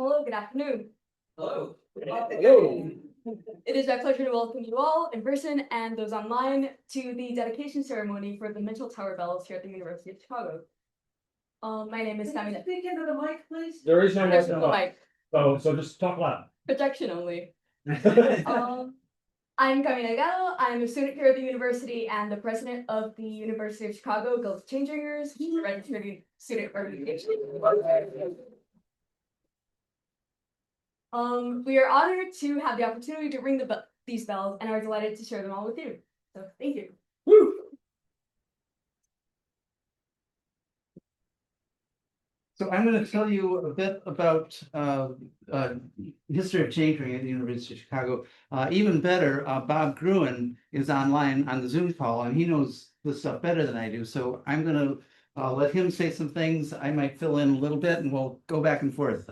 Hello, good afternoon. Hello. Hello. It is my pleasure to welcome you all in person and those online to the dedication ceremony for the Mitchell Tower Bells here at the University of Chicago. My name is Camila. Speak into the mic, please. There is no Projection mic. mic. So just talk loud. Projection only. I'm Camila Gallo. I'm a student here at the university and the president of the University of Chicago Guild of Changeringers, registered student organization. We are honored to have the opportunity to ring these bells and are delighted to share them all with you. So thank you. Woo! So I'm going to tell you a bit about history of changering at the University of Chicago. Even better, Bob Gruen is online on the Zoom call, and he knows this stuff better than I do. So I'm going to let him say some things. I might fill in a little bit, and we'll go back and forth.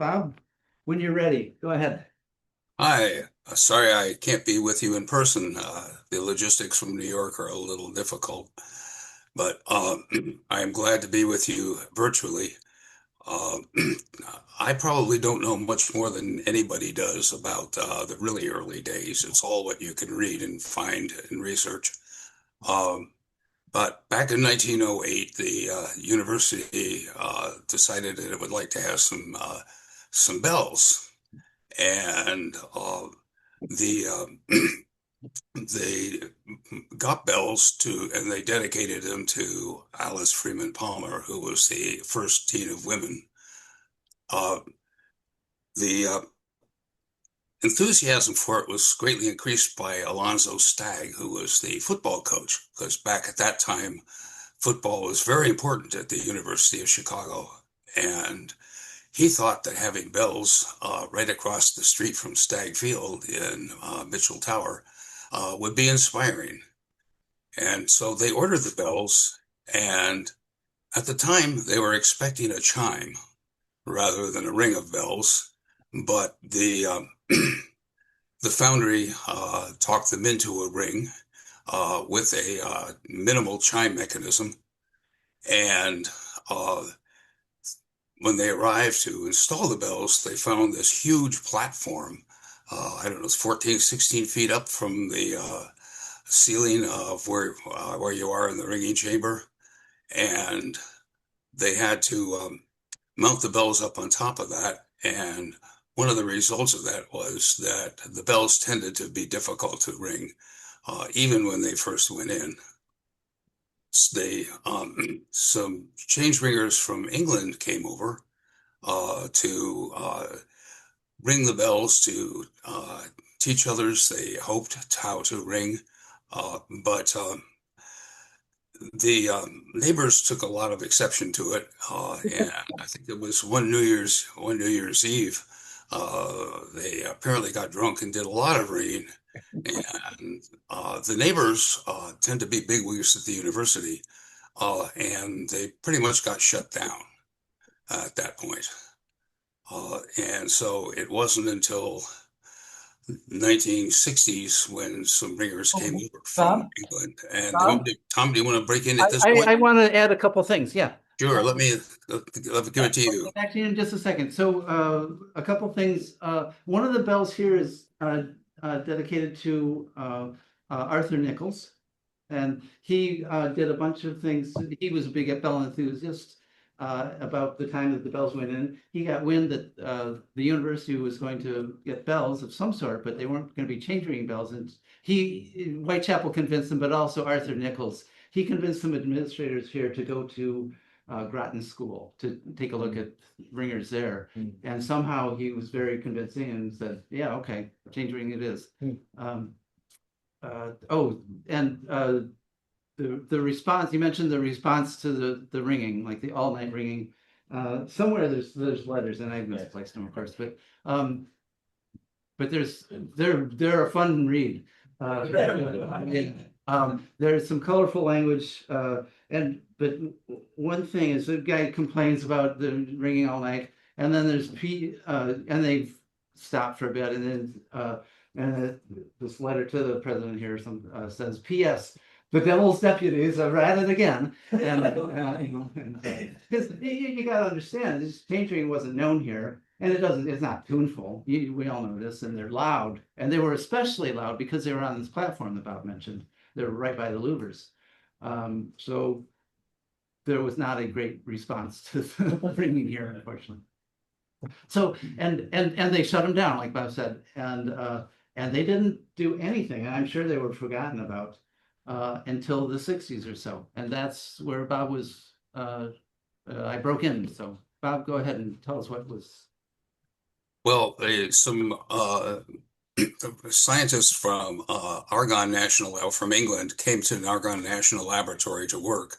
Bob, when you're ready, go ahead. Hi, sorry I can't be with you in person. The logistics from New York are a little difficult, but I am glad to be with you virtually. I probably don't know much more than anybody does about the really early days. It's all what you can read and find and research. But back in 1908, the university decided that it would like to have some bells. And they got bells and they dedicated them to Alice Freeman Palmer, who was the first dean of women. The enthusiasm for it was greatly increased by Alonzo Stagg, who was the football coach, because back at that time, football was very important at the University of Chicago. And he thought that having bells right across the street from Stagg Field in Mitchell Tower would be inspiring. And so they ordered the bells, and at the time they were expecting a chime rather than a ring of bells, but the foundry talked them into a ring with a minimal chime mechanism, and when they arrived to install the bells, they found this huge platform. I don't know, it's 14, 16 feet up from the ceiling of where you are in the ringing chamber. And they had to mount the bells up on top of that. And one of the results of that was that the bells tended to be difficult to ring, even when they first went in. Some change ringers from England came over to ring the bells, to teach others, they hoped, how to ring. But the neighbors took a lot of exception to it. And I think it was one New Year's Eve. They apparently got drunk and did a lot of ringing. And the neighbors tend to be bigwigs at the university, and they pretty much got shut down at that point. And so it wasn't until 1960s when some ringers came over from England. And Tom, do you want to break in at this point? I want to add a couple things. Yeah. Sure. Let me give it to you. Actually, in just a second. So a couple things. One of the bells here is dedicated to Arthur Nichols, and he did a bunch of things. He was a big bell enthusiast. About the time that the bells went in, he got wind that the university was going to get bells of some sort, but they weren't going to be change ringing bells. And Whitechapel convinced him, but also Arthur Nichols. He convinced some administrators here to go to Groton School to take a look at ringers there. And somehow he was very convincing and said, yeah, okay, change ringing it is. The response, you mentioned the response to the ringing, like the all night ringing. Somewhere there's letters, and I've misplaced them, of course, but they're a fun read. There's some colorful language, but one thing is the guy complains about the ringing all night, and then there's and they've stopped for a bit, and then this letter to the president here says, P.S. the devil's deputies are at it again. And, because you gotta understand, this changing wasn't known here, and it's not tuneful. We all know this, and they're loud. And they were especially loud because they were on this platform that Bob mentioned. They're right by the louvers. So there was not a great response to the ringing here, unfortunately. So, and they shut them down, like Bob said, and they didn't do anything. And I'm sure they were forgotten about until the 60s or so. And that's where Bob was, I broke in. So Bob, go ahead and tell us what was. Well, some scientists from from England came to an Argonne National Laboratory to work,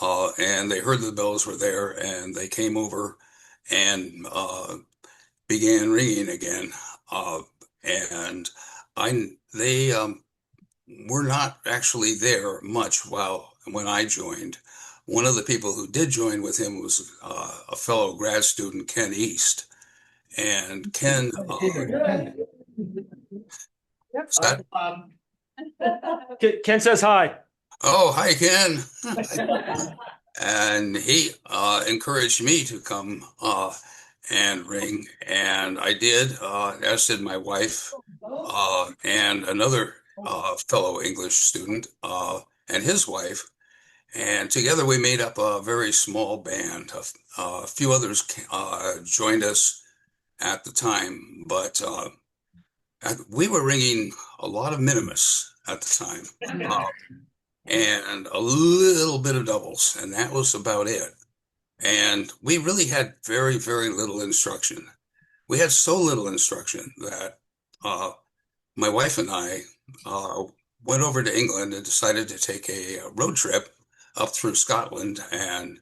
and they heard the bells were there, and they came over and began ringing again. And they were not actually there much when I joined. One of the people who did join with him was a fellow grad student, Ken East. And Ken, Ken says hi. Oh, hi, Ken. And he encouraged me to come and ring, and I did, as did my wife and another fellow English student and his wife. And together we made up a very small band. A few others joined us at the time, but we were ringing a lot of minimus at the time. And a little bit of doubles, and that was about it. And we really had very, very little instruction. We had so little instruction that my wife and I went over to England and decided to take a road trip up through Scotland and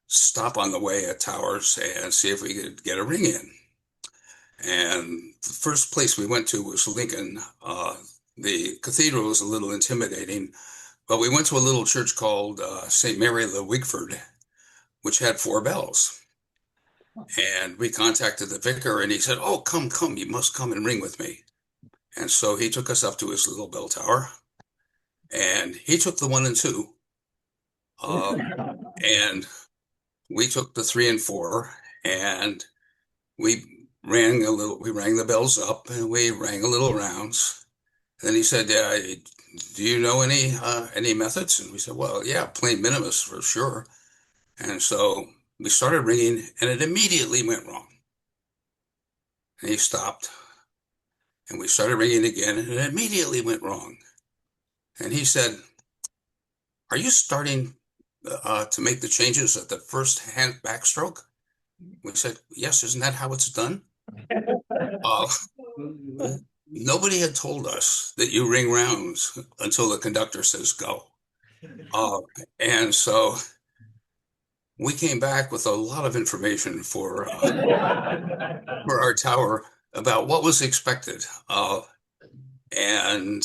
stop on the way at Towers and see if we could get a ring in. And the first place we went to was Lincoln. The cathedral was a little intimidating, but we went to a little church called St. Mary le Wigford, which had 4 bells. And we contacted the vicar, and he said, "Oh, come, you must come and ring with me." And so he took us up to his little bell tower, and he took the 1 and 2. And we took the 3 and 4, and we rang the bells up, and we rang a little rounds. And then he said, "Do you know any methods?" And we said, "Well, yeah, plain minimus for sure." And so we started ringing, and it immediately went wrong. And he stopped, and we started ringing again, and it immediately went wrong. And he said, "Are you starting to make the changes at the first hand backstroke?" We said, "Yes, isn't that how it's done?" Nobody had told us that you ring rounds until the conductor says go. And so we came back with a lot of information for our tower about what was expected. And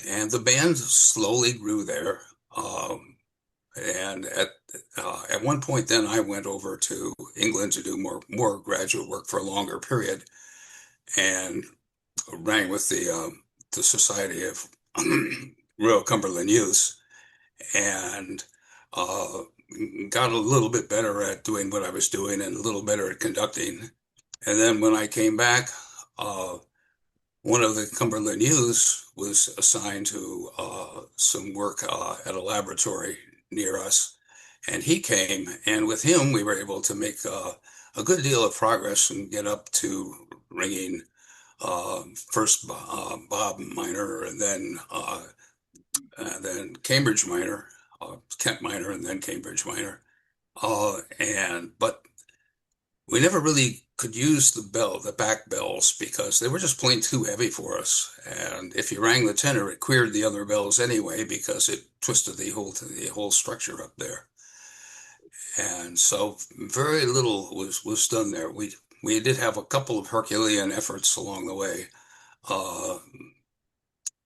the band slowly grew there. And at one point then I went over to England to do more graduate work for a longer period, and rang with the Society of Royal Cumberland Youths, and got a little bit better at doing what I was doing and a little better at conducting. And then when I came back, one of the Cumberland Youths was assigned to some work at a laboratory near us, and he came, and with him we were able to make a good deal of progress and get up to ringing first Bob minor, and then Cambridge minor, Kent minor, and then Cambridge minor. But we never really could use the back bells, because they were just plain too heavy for us. And if you rang the tenor, it queered the other bells anyway, because it twisted the whole structure up there. And so very little was done there. We did have a couple of Herculean efforts along the way,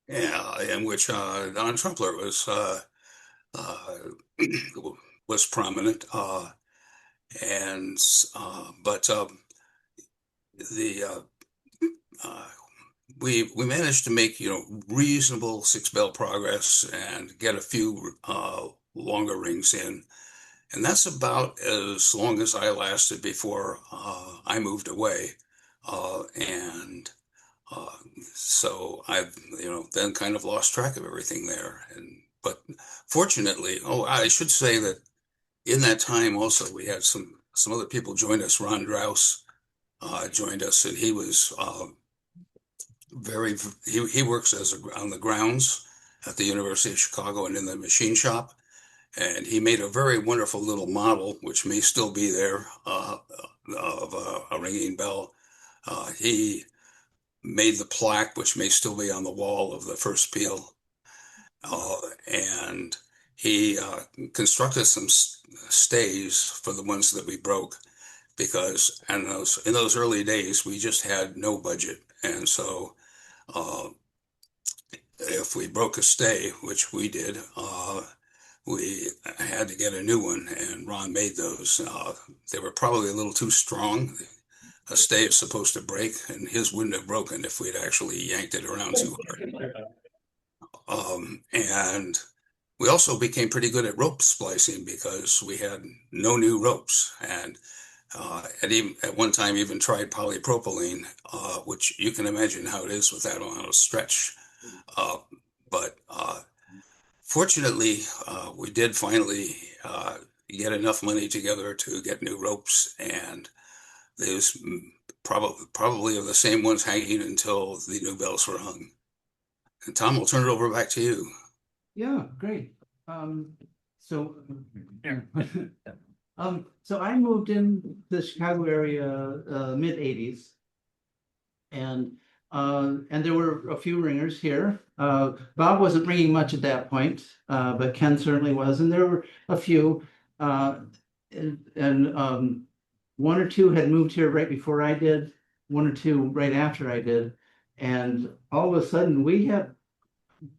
in which Don Trumpler was prominent, but the we managed to make, reasonable six-bell progress and get a few longer rings in. And that's about as long as I lasted before I moved away. And so I've, then kind of lost track of everything there. But fortunately, I should say that in that time also we had some other people join us. Ron Drous joined us, and he was he works on the grounds at the University of Chicago and in the machine shop. And he made a very wonderful little model, which may still be there, of a ringing bell. He made the plaque, which may still be on the wall of the first peal. And he constructed some stays for the ones that we broke, because in those early days, we just had no budget. And so if we broke a stay, which we did, we had to get a new one, and Ron made those. They were probably a little too strong. A stay is supposed to break, and his wouldn't have broken if we'd actually yanked it around too hard. And we also became pretty good at rope splicing because we had no new ropes, and at one time even tried polypropylene, which you can imagine how it is with that amount of stretch. But fortunately, we did finally get enough money together to get new ropes, and those probably are the same ones hanging until the new bells were hung. And Tom, we'll turn it over back to you. Yeah, great. So so I moved in the Chicago area mid '80s, and there were a few ringers here. Bob wasn't ringing much at that point, but Ken certainly was, and there were a few. And one or two had moved here right before I did, one or two right after I did, and all of a sudden we had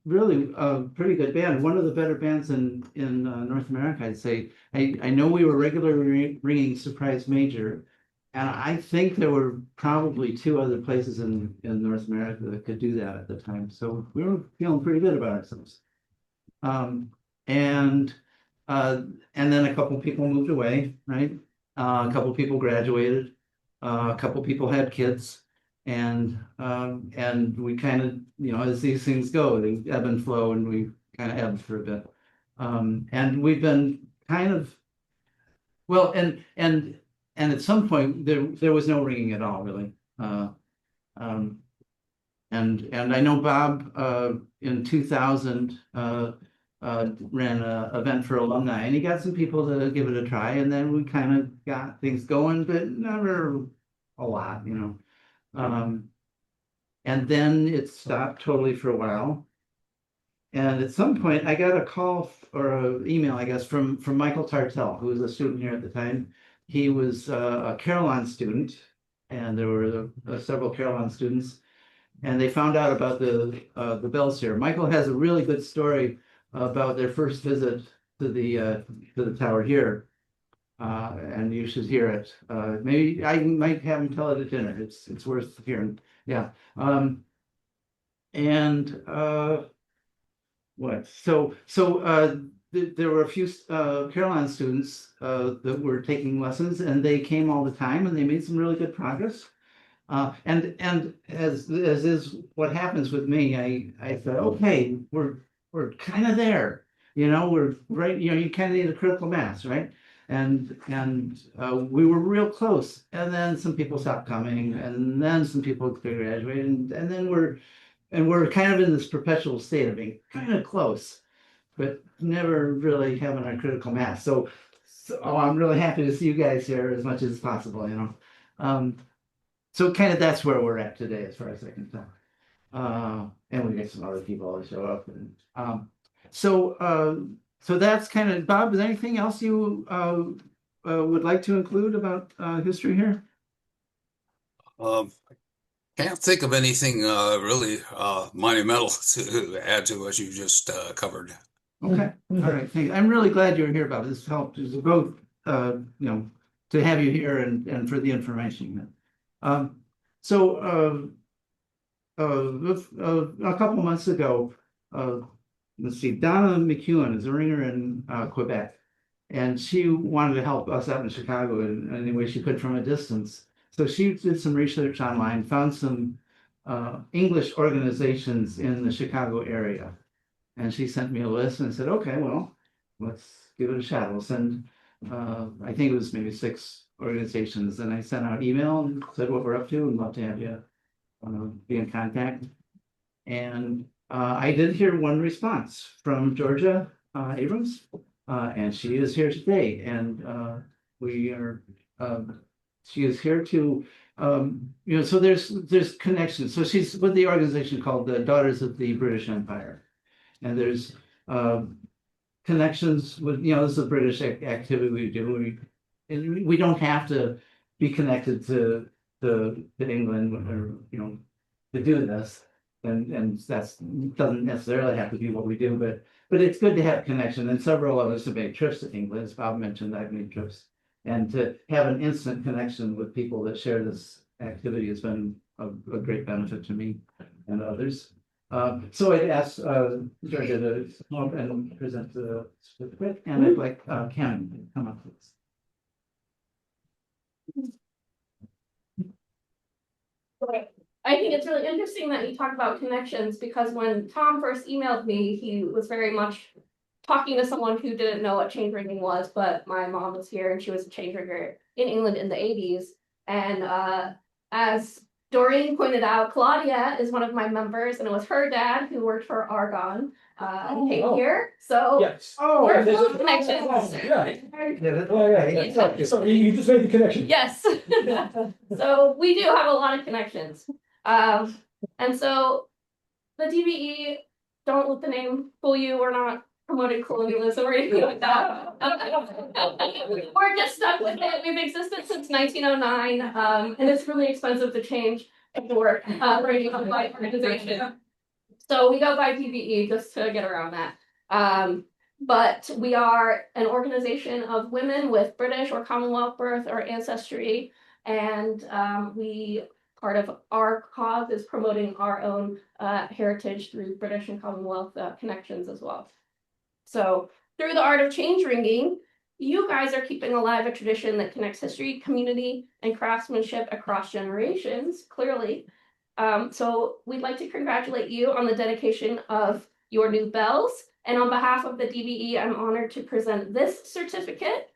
really a pretty good band. One of the better bands in North America, I'd say. I know we were regularly ringing Surprise Major. And I think there were probably two other places in North America that could do that at the time. So we were feeling pretty good about ourselves. And then a couple people moved away, right? A couple people graduated. A couple people had kids. And we kind of, as these things go, they ebb and flow, and we kind of ebbed for a bit. And we've been kind of, well, and at some point there was no ringing at all, really. And I know Bob in 2000 ran an event for alumni, and he got some people to give it a try, and then we kind of got things going, but never a lot, and then it stopped totally for a while. And at some point I got a call or an email, I guess, from Michael Tartell, who was a student here at the time. He was a Carillon student, and there were several Carillon students, and they found out about the bells here. Michael has a really good story about their first visit to the tower here, and you should hear it. Maybe I might have him tell it at dinner. It's worth hearing. Yeah. What? So there were a few Carillon students that were taking lessons, and they came all the time, and they made some really good progress. And as is what happens with me, I thought, okay, we're kind of there, we're right, you kind of need a critical mass, right? And we were real close, and then some people stopped coming, and then some people graduated, and then we're kind of in this perpetual state of being kind of close, but never really having a critical mass. So I'm really happy to see you guys here as much as possible, So kind of that's where we're at today, as far as I can tell. And we get some other people to show up. And so that's kind of, Bob, is there anything else you would like to include about history here? Can't think of anything really monumental to add to what you just covered. Okay, all right, thank you. I'm really glad you're here, Bob. This helped us both, to have you here and for the information. a couple months ago, let's see, Donna McEwen is a ringer in Quebec. And she wanted to help us out in Chicago in any way she could from a distance. So she did some research online, found some English organizations in the Chicago area. And she sent me a list and said, okay, well, let's give it a shot. We'll send, I think it was maybe 6 organizations. And I sent out email and said what we're up to and love to have you be in contact. And I did hear one response from Georgia Abrams. And she is here today, and we are. She is here to, so there's connections. So she's with the organization called the Daughters of the British Empire, and there's connections with, this is a British activity we do. We don't have to be connected to England or to do this, and that's doesn't necessarily have to be what we do, but it's good to have connection, and several of us have made trips to England, as Bob mentioned, I've made trips. And to have an instant connection with people that share this activity has been a great benefit to me and others. So I'd ask Georgia to come up and present the certificate, and I'd like Ken to come up, please. I think it's really interesting that you talk about connections, because when Tom first emailed me, he was very much talking to someone who didn't know what chain ringing was, but my mom was here and she was a chain ringer in England in the 80s. And as Doreen pointed out, Claudia is one of my members, and it was her dad who worked for Argonne came here. So Yes. we're there's full a- of connections. Yeah. So you just made the connection. Yes. So we do have a lot of connections. And so the DBE, don't let the name fool you. We're not promoting colonialism or anything like that. We're just stuck with it. We've existed since 1909, and it's really expensive to change and work for any online organization. So we go by DBE just to get around that. But we are an organization of women with British or Commonwealth birth or ancestry, and part of our cause is promoting our own heritage through British and Commonwealth connections as well. So through the art of change ringing, you guys are keeping alive a tradition that connects history, community, and craftsmanship across generations, clearly. So we'd like to congratulate you on the dedication of your new bells. And on behalf of the DBE, I'm honored to present this certificate.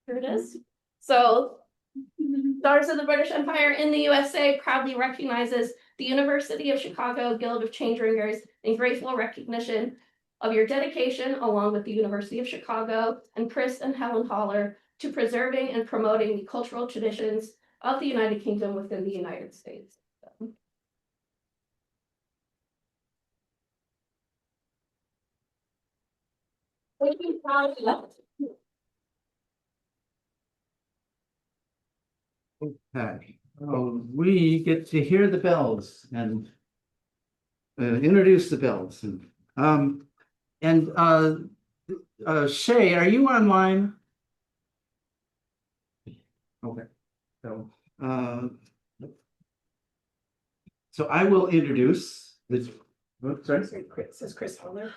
Here it is. So Daughters of the British Empire in the USA proudly recognizes the University of Chicago Guild of Change Ringers in grateful recognition of your dedication, along with the University of Chicago and Chris and Helen Haller, to preserving and promoting the cultural traditions of the United Kingdom within the United States. Okay, we get to hear the bells and introduce the bells. Shay, are you online? Okay, so I will introduce this. Sorry. Says Chris Haller.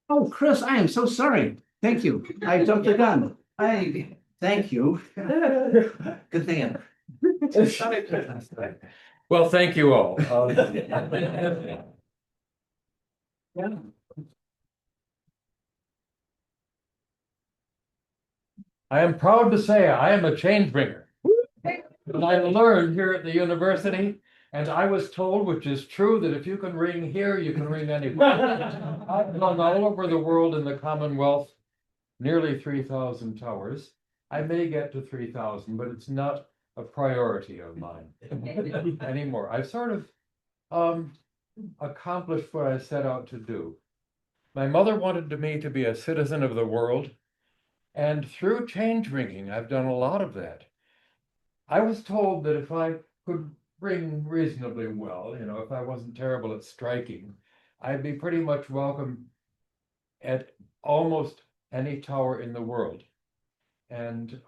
Oh, Chris, I am so sorry. Thank you. I jumped the gun. Thank you. Good thing. Well, thank you all. I am proud to say I am a change bringer. And I learned here at the university, and I was told, which is true, that if you can ring here, you can ring anywhere. I've gone all over the world in the Commonwealth, nearly 3,000 towers. I may get to 3,000, but it's not a priority of mine anymore. I've sort of accomplished what I set out to do. My mother wanted me to be a citizen of the world, and through change ringing, I've done a lot of that. I was told that if I could ring reasonably well, if I wasn't terrible at striking, I'd be pretty much welcome at almost any tower in the world. And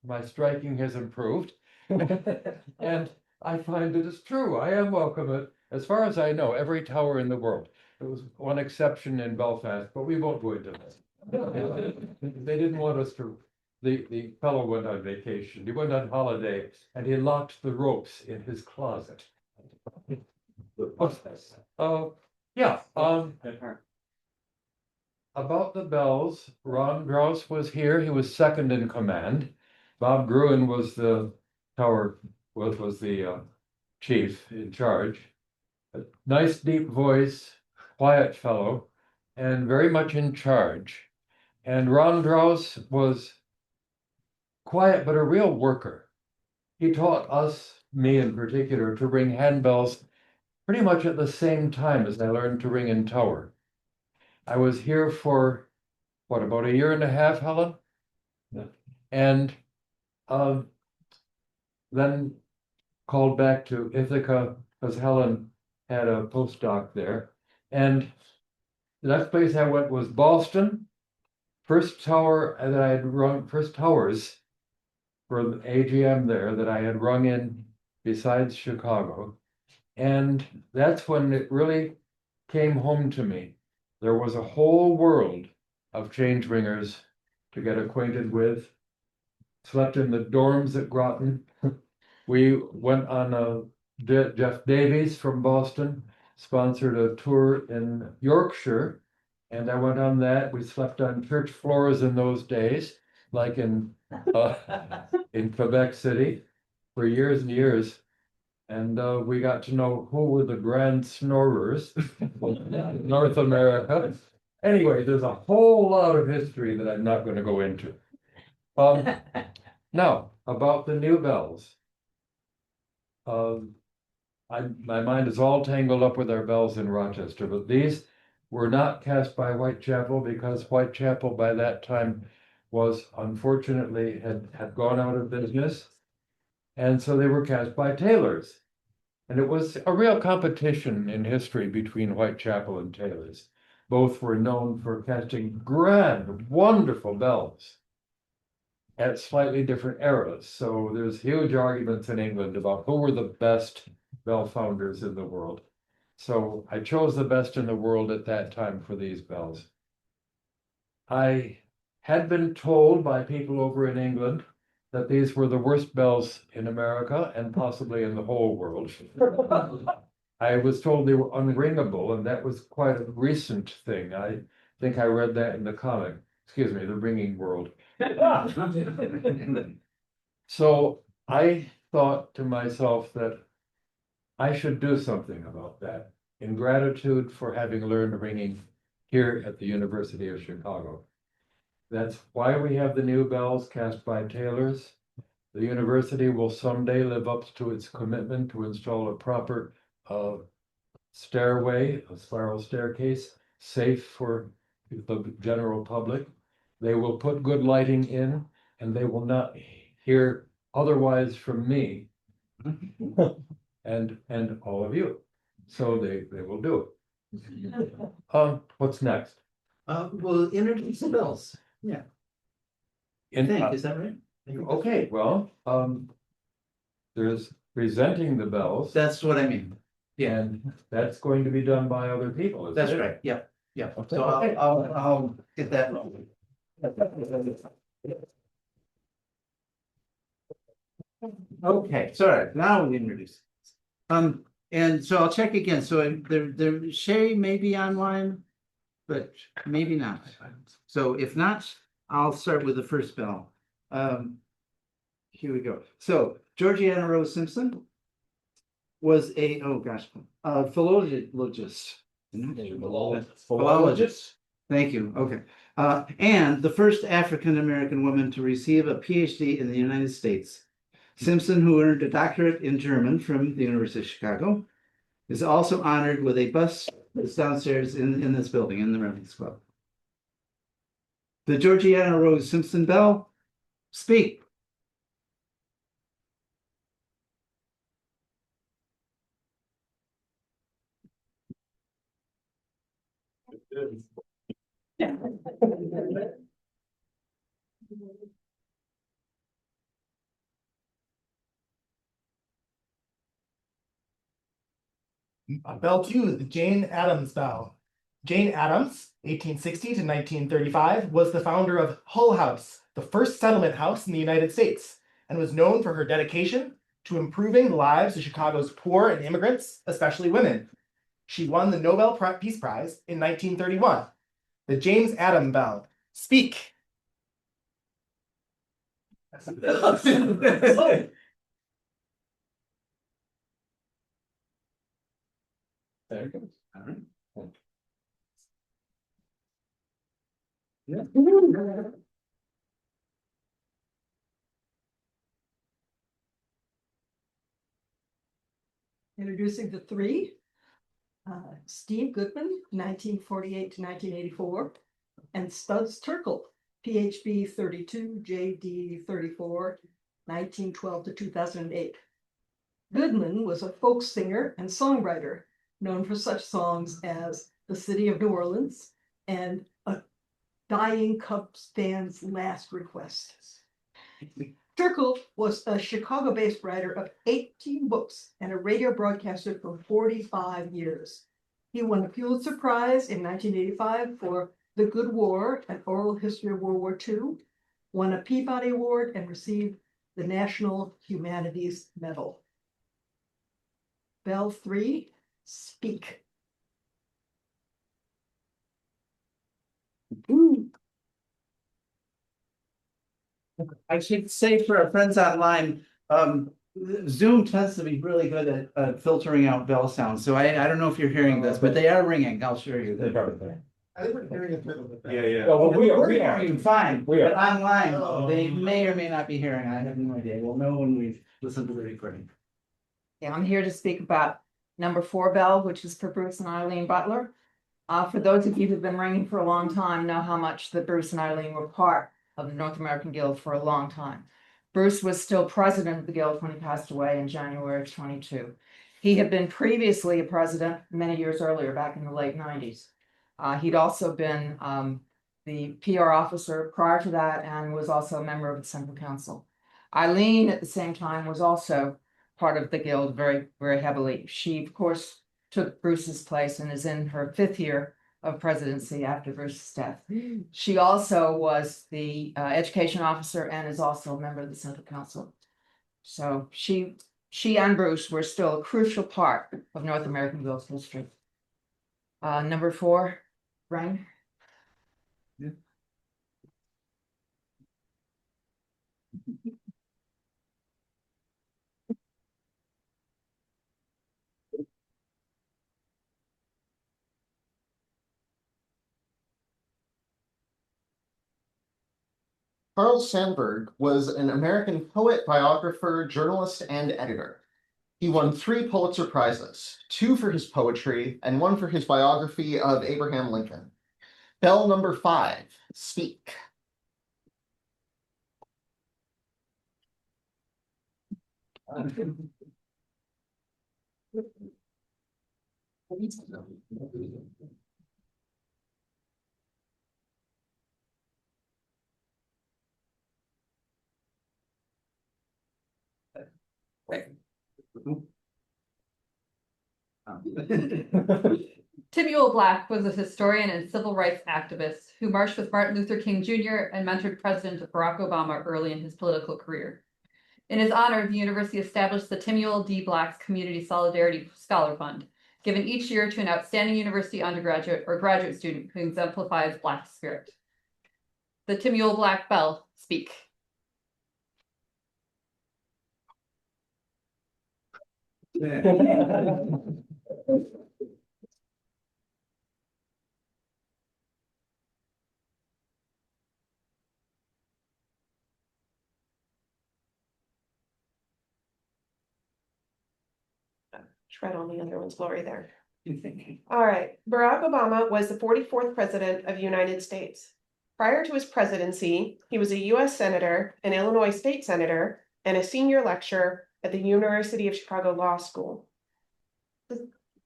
my striking has improved. And I find it is true. I am welcome at, as far as I know, every tower in the world. There was one exception in Belfast, but we won't go into that. They didn't want us to, the fellow went on vacation, he went on holiday, and he locked the ropes in his closet. Yeah, about the bells, Ron Grouse was here, he was second in command. Bob Gruen was the tower, was the chief in charge. A nice deep voice, quiet fellow, and very much in charge. And Ron Grouse was quiet but a real worker. He taught us, me in particular, to ring handbells pretty much at the same time as I learned to ring in tower. I was here for, what, about a year and a half, Helen? Yeah. And then called back to Ithaca because Helen had a postdoc there. And the next place I went was Boston. First tower that I had rung, first towers for the AGM there that I had rung in besides Chicago. And that's when it really came home to me. There was a whole world of change ringers to get acquainted with. Slept in the dorms at Groton. We went on a Jeff Davies from Boston sponsored a tour in Yorkshire, and I went on that. We slept on church floors in those days, like in Quebec City, for years and years. And we got to know who were the grand snorers in North America. Anyway, there's a whole lot of history that I'm not going to go into. Now, about the new bells. My mind is all tangled up with our bells in Rochester, but these were not cast by Whitechapel because Whitechapel by that time was unfortunately had gone out of business. And so they were cast by tailors. And it was a real competition in history between Whitechapel and tailors. Both were known for casting grand, wonderful bells at slightly different eras. So there's huge arguments in England about who were the best bell founders in the world. So I chose the best in the world at that time for these bells. I had been told by people over in England that these were the worst bells in America and possibly in the whole world. I was told they were unringable, and that was quite a recent thing. I think I read that in the comic, excuse me, the ringing world. So I thought to myself that I should do something about that in gratitude for having learned ringing here at the University of Chicago. That's why we have the new bells cast by tailors. The university will someday live up to its commitment to install a proper stairway, a spiral staircase, safe for the general public. They will put good lighting in, and they will not hear otherwise from me and all of you. So they will do it. What's next? We'll introduce the bells. Yeah. I think, is that right? Okay, well, there's presenting the bells, That's what I mean. and that's going to be done by other people. isn't That's it? right. Yep. Yeah. Okay. So I'll get that. Okay, sorry, now we introduce. And so I'll check again. So there, Shay may be online, but maybe not. So if not, I'll start with the first bell. Here we go. So Georgiana Rose Simpson was a, philologist. Philologist. Thank you. Okay. And the first African-American woman to receive a PhD in the United States. Simpson, who earned a doctorate in German from the University of Chicago, is also honored with a bust that's downstairs in this building, in the Remington Club. The Georgiana Rose Simpson Bell, speak. Bell 2, the Jane Addams Bell. Jane Addams, 1860 to 1935, was the founder of Hull House, the first settlement house in the United States, and was known for her dedication to improving the lives of Chicago's poor and immigrants, especially women. She won the Nobel Peace Prize in 1931. The James Adam Bell. Speak. There it goes. All right. Introducing the three. Steve Goodman, 1948 to 1984, and Studs Terkel, PhD 32, JD 34, 1912 to 2008. Goodman was a folk singer and songwriter, known for such songs as The City of New Orleans and A Dying Cubs Fan's Last Request. Terkel was a Chicago-based writer of 18 books and a radio broadcaster for 45 years. He won a Pulitzer Prize in 1985 for The Good War, an oral history of World War II, won a Peabody Award, and received the National Humanities Medal. Bell 3, speak. I should say for our friends online, Zoom tends to be really good at filtering out bell sounds. So I don't know if you're hearing this, but they are ringing. I'll show you. They're probably there. I think we're hearing a bit of it. Yeah, well, We're we are. hearing you fine, We are. but online, they may or may not be hearing. I have no idea. We'll know when we listen to the recording. Yeah, I'm here to speak about number 4 bell, which is for Bruce and Eileen Butler. For those of you who've been ringing for a long time, know how much that Bruce and Eileen were part of the North American Guild for a long time. Bruce was still president of the Guild when he passed away in January of 22. He had been previously a president many years earlier, back in the late 90s. He'd also been the PR officer prior to that and was also a member of the Central Council. Eileen, at the same time, was also part of the Guild very, very heavily. She, of course, took Bruce's place and is in her 5th year of presidency after Bruce's death. She also was the education officer and is also a member of the Central Council. So she and Bruce were still a crucial part of North American Guild's history. Number 4, Brian. Yeah. Carl Sandburg was an American poet, biographer, journalist, and editor. He won 3 Pulitzer Prizes, 2 for his poetry and 1 for his biography of Abraham Lincoln. Bell number 5, speak. Timuel Black was a historian and civil rights activist who marched with Martin Luther King Jr. and mentored President Barack Obama early in his political career. In his honor, the university established the Timuel D. Black's Community Solidarity Scholar Fund, given each year to an outstanding university undergraduate or graduate student who exemplifies Black spirit. The Timuel Black Bell, speak. Tread on the other one's glory there. All right. Barack Obama was the 44th president of the United States. Prior to his presidency, he was a U.S. Senator, an Illinois state senator, and a senior lecturer at the University of Chicago Law School. Does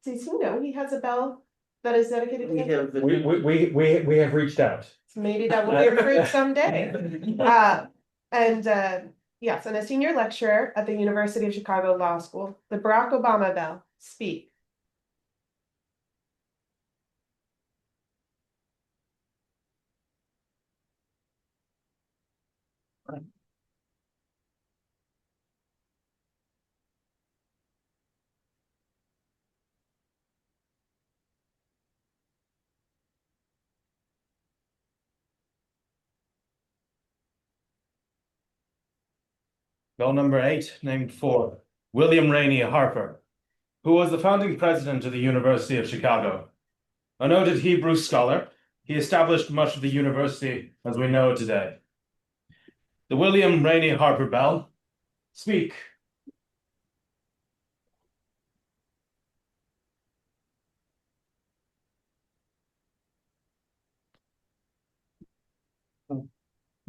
he know he has a bell that is dedicated to him? We have reached out. Maybe that will bear fruit someday. Yes, and a senior lecturer at the University of Chicago Law School. The Barack Obama Bell, speak. Bell number 8, named for William Rainey Harper, who was the founding president of the University of Chicago. A noted Hebrew scholar, he established much of the university as we know it today. The William Rainey Harper Bell, speak.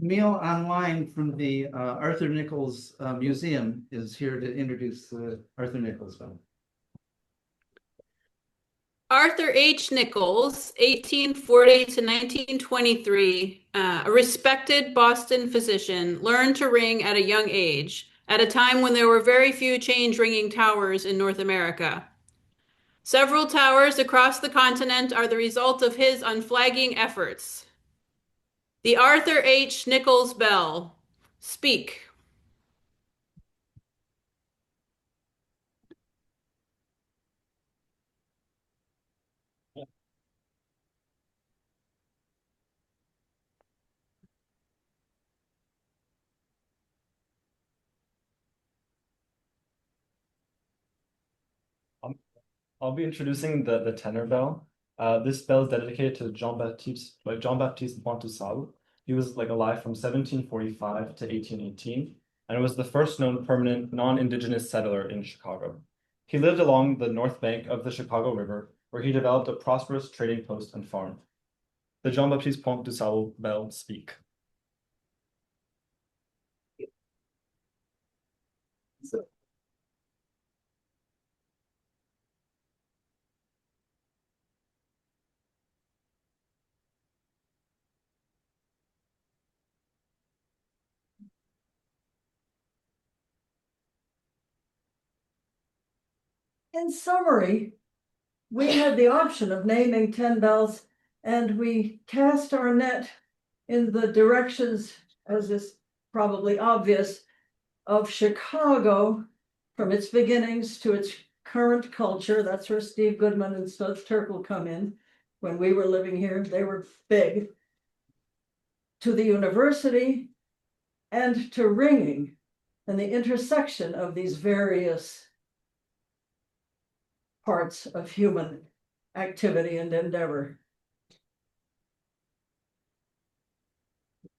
Neil online from the Arthur Nichols Museum is here to introduce the Arthur Nichols Bell. Arthur H. Nichols, 1840 to 1923, a respected Boston physician, learned to ring at a young age, at a time when there were very few change-ringing towers in North America. Several towers across the continent are the result of his unflagging efforts. The Arthur H. Nichols Bell. Speak. I'll be introducing the tenor bell. This bell is dedicated to Jean-Baptiste Pointoussaint. He was alive from 1745 to 1818, and was the first known permanent non-Indigenous settler in Chicago. He lived along the north bank of the Chicago River, where he developed a prosperous trading post and farm. The Jean-Baptiste Pointoussaint Bell, speak. In summary, we had the option of naming 10 bells, and we cast our net in the directions, as is probably obvious, of Chicago from its beginnings to its current culture. That's where Steve Goodman and Studs Terkel come in. When we were living here, they were big. To the university and to ringing, and the intersection of these various parts of human activity and endeavor.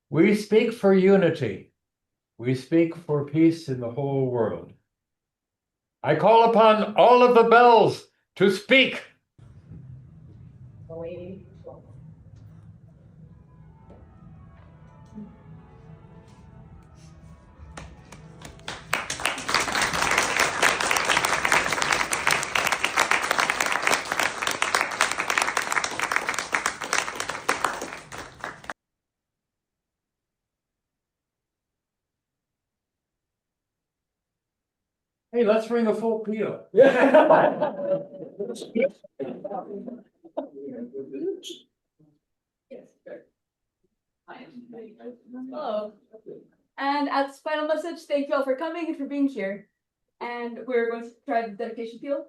We speak for unity. We speak for peace in the whole world. I call upon all of the bells to speak. Hey, let's ring a full peal. Hello. And as final message, thank you all for coming and for being here. And we're going to try the dedication peal.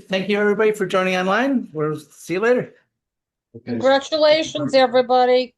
Thank you, everybody, for joining online. We'll see you later. Congratulations, everybody.